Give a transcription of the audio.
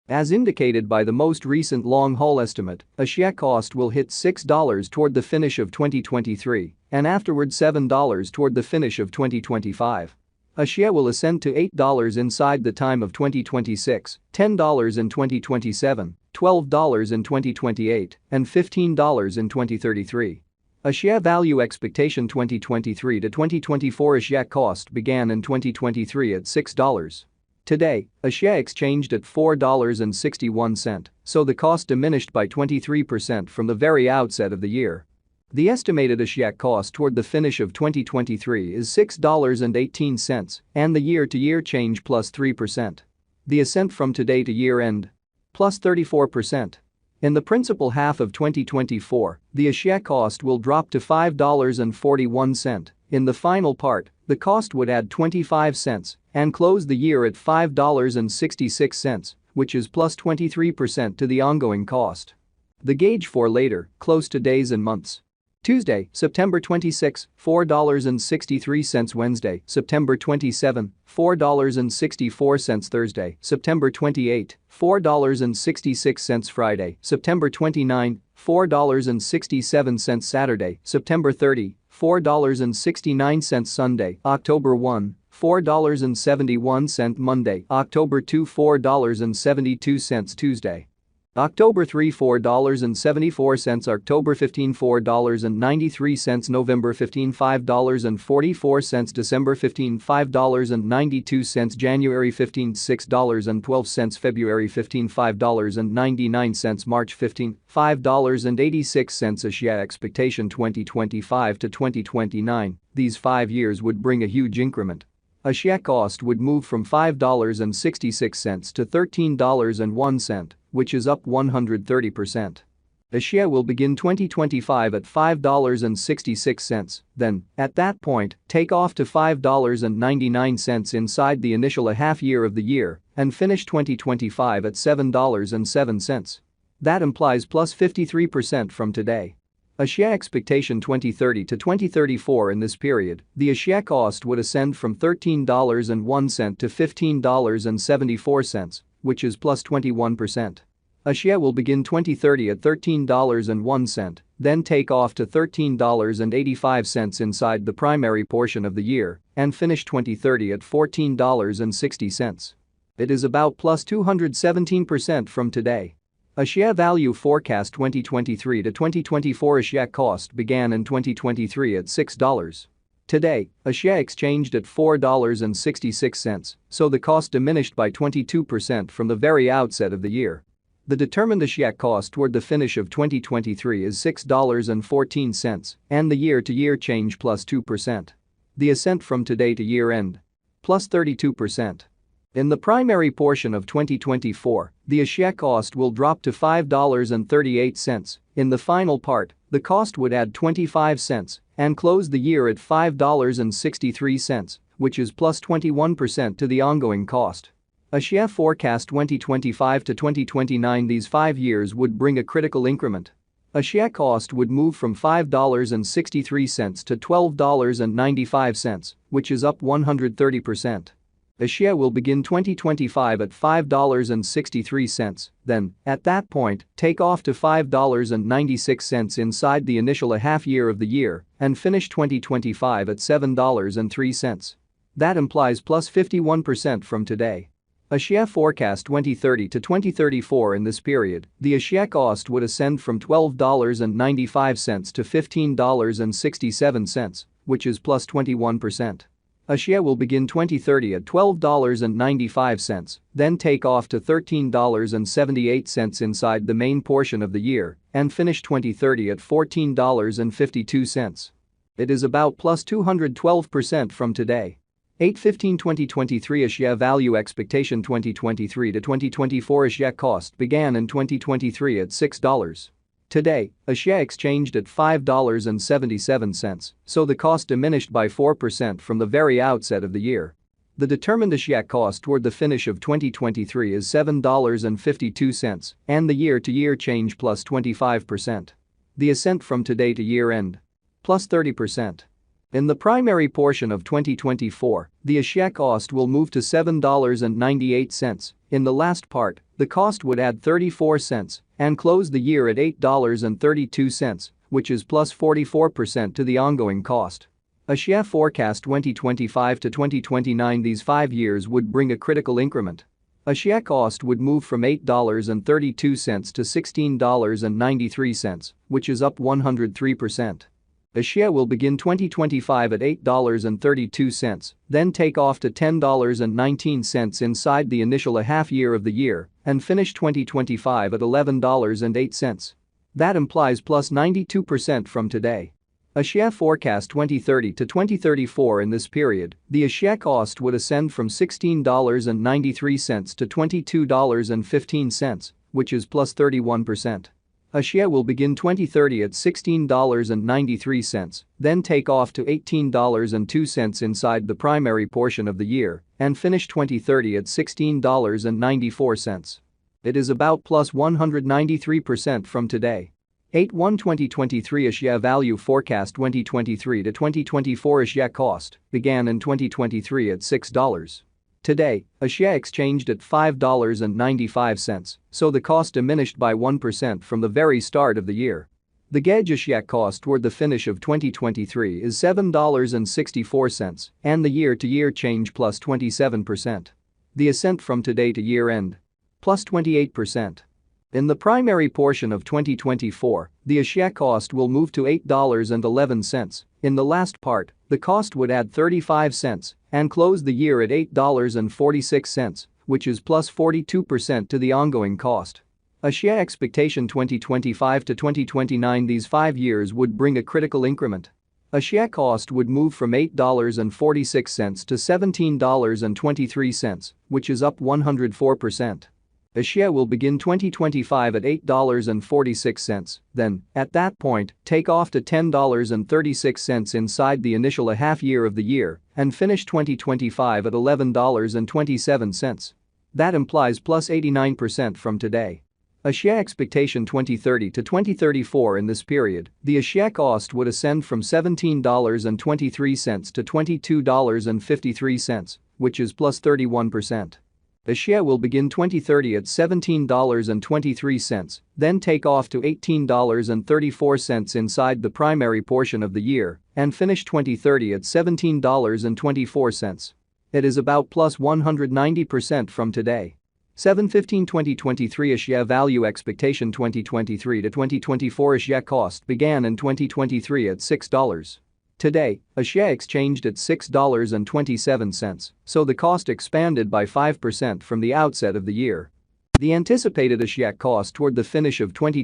As indicated by the most recent long-haul estimate, a share cost will hit $6 toward the finish of 2023 and afterward $7 toward the finish of 2025. A share will ascend to $8 inside the time of 2026, $10 in 2027, $12 in 2028, and $15 in 2033. A share value expectation 2023 to 2024. A share cost began in 2023 at $6. Today, a share exchanged at $4.61, so the cost diminished by 23% from the very outset of the year. The estimated a share cost toward the finish of 2023 is $6.18 and the year-to-year change plus 3%. The ascent from today to year-end plus 34%. In the principal half of 2024, the share cost will drop to $5.41. In the final part, the cost would add 25 cents and close the year at $5.66, which is plus 23% to the ongoing cost. The gauge for later, close to days and months. Tuesday, September 26, $4.63. Wednesday, September 27, $4.64. Thursday, September 28, $4.66. Friday, September 29, $4.67. Saturday, September 30, $4.69. Sunday, October 1, $4.71. Monday, October 2, $4.72. Tuesday, October 3, $4.74. October 15, $4.93. November 15, $5.44. December 15, $5.92. January 15, $6.12. February 15, $5.99. March 15, $5.86. A share expectation 2025 to 2029. These 5 years would bring a huge increment. A share cost would move from $5.66 to $13.01, which is up 130%. A share will begin 2025 at $5.66, then, at that point, take off to $5.99 inside the initial half year of the year and finish 2025 at $7.07. That implies plus 53% from today. A share expectation 2030 to 2034. In this period, the share cost would ascend from $13.01 to $15.74, which is plus 21%. A share will begin 2030 at $13.01, then take off to $13.85 inside the primary portion of the year and finish 2030 at $14.60. It is about plus 217% from today. A share value forecast 2023 to 2024. A share cost began in 2023 at $6. Today, a share exchanged at $4.66, so the cost diminished by 22% from the very outset of the year. The determined share cost toward the finish of 2023 is $6.14 and the year-to-year change plus 2%. The ascent from today to year-end plus 32%. In the primary portion of 2024, the share cost will drop to $5.38. In the final part, the cost would add 25 cents and close the year at $5.63, which is plus 21% to the ongoing cost. A share forecast 2025 to 2029. These 5 years would bring a critical increment. A share cost would move from $5.63 to $12.95, which is up 130%. A share will begin 2025 at $5.63, then, at that point, take off to $5.96 inside the initial half year of the year and finish 2025 at $7.03. That implies plus 51% from today. A share forecast 2030 to 2034. In this period, the share cost would ascend from $12.95 to $15.67, which is plus 21%. A share will begin 2030 at $12.95, then take off to $13.78 inside the main portion of the year and finish 2030 at $14.52. It is about plus 212% from today. 8/15/2023. A share value expectation 2023 to 2024. A share cost began in 2023 at $6. Today, a share exchanged at $5.77, so the cost diminished by 4% from the very outset of the year. The determined share cost toward the finish of 2023 is $7.52 and the year-to-year change plus 25%. The ascent from today to year-end plus 30%. In the primary portion of 2024, the share cost will move to $7.98. In the last part, the cost would add 34 cents and close the year at $8.32, which is plus 44% to the ongoing cost. Axie forecast 2025 to 2029. These 5 years would bring a critical increment. Axie cost would move from $8.32 to $16.93, which is up 103%. Axie will begin 2025 at $8.32, then take off to $10.19 inside the initial half year of the year, and finish 2025 at $11.08. That implies plus 92% from today. Axie forecast 2030 to 2034. In this period, the Axie cost would ascend from $16.93 to $22.15, which is plus 31%. Axie will begin 2030 at $16.93, then take off to $18.02 inside the primary portion of the year, and finish 2030 at $16.94. It is about plus 193% from today. 8/1/2023 Axie value forecast 2023 to 2024 Axie cost began in 2023 at $6. Today, Axie exchanged at $5.95, so the cost diminished by 1% from the very start of the year. The gauge Axie cost toward the finish of 2023 is $7.64, and the year-to-year change plus 27%. The ascent from today to year-end plus 28%. In the primary portion of 2024, the Axie cost will move to $8.11. In the last part, the cost would add 35 cents and close the year at $8.46, which is plus 42% to the ongoing cost. Axie expectation 2025 to 2029. These 5 years would bring a critical increment. Axie cost would move from $8.46 to $17.23, which is up 104%. Axie will begin 2025 at $8.46, then, at that point, take off to $10.36 inside the initial half year of the year, and finish 2025 at $11.27. That implies plus 89% from today. Axie expectation 2030 to 2034. In this period, the Axie cost would ascend from $17.23 to $22.53, which is plus 31%. Axie will begin 2030 at $17.23, then take off to $18.34 inside the primary portion of the year, and finish 2030 at $17.24. It is about plus 190% from today. 7/15/2023 Axie value expectation 2023 to 2024 Axie cost began in 2023 at $6. Today, Axie exchanged at $6.27, so the cost expanded by 5% from the outset of the year. The anticipated Axie cost toward the finish of 2023